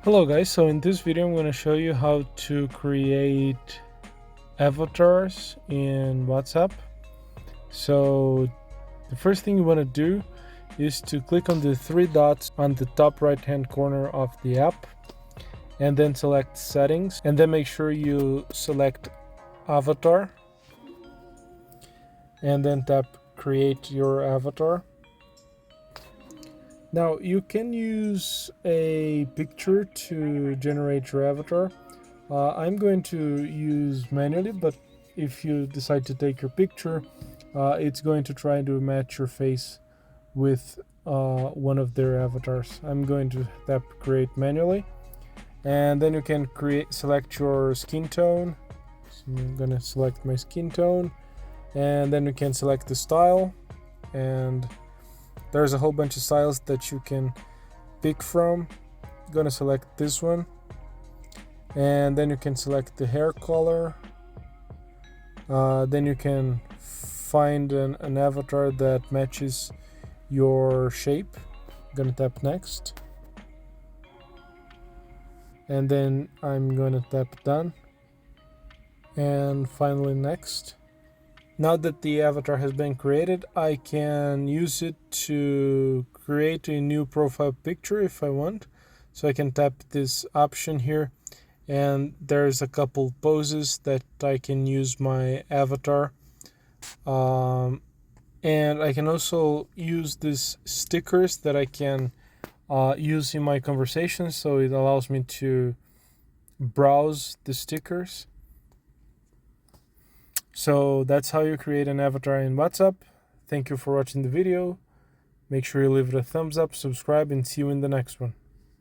Hello guys, so in this video I'm going to show you how to create avatars in WhatsApp. So the first thing you want to do is to click on the three dots on the top right hand corner of the app and then select settings, and then make sure you select avatar and then tap create your avatar. Now you can use a picture to generate your avatar. I'm going to use manually, but if you decide to take your picture, it's going to try to match your face with one of their avatars. I'm going to tap create manually, and then you can select your skin tone. So I'm going to select my skin tone, and then you can select the style, and there's a whole bunch of styles that you can pick from. I'm gonna select this one, and then you can select the hair color. Then you can find an avatar that matches your shape. I'm gonna tap next, and then I'm gonna tap done, and finally next. Now that the avatar has been created, I can use it to create a new profile picture if I want. So I can tap this option here, and there's a couple poses that I can use my avatar. And I can also use these stickers that I can use in my conversations, so it allows me to browse the stickers. So that's how you create an avatar in WhatsApp. Thank you for watching the video. Make sure you leave it a thumbs up, subscribe, and see you in the next one.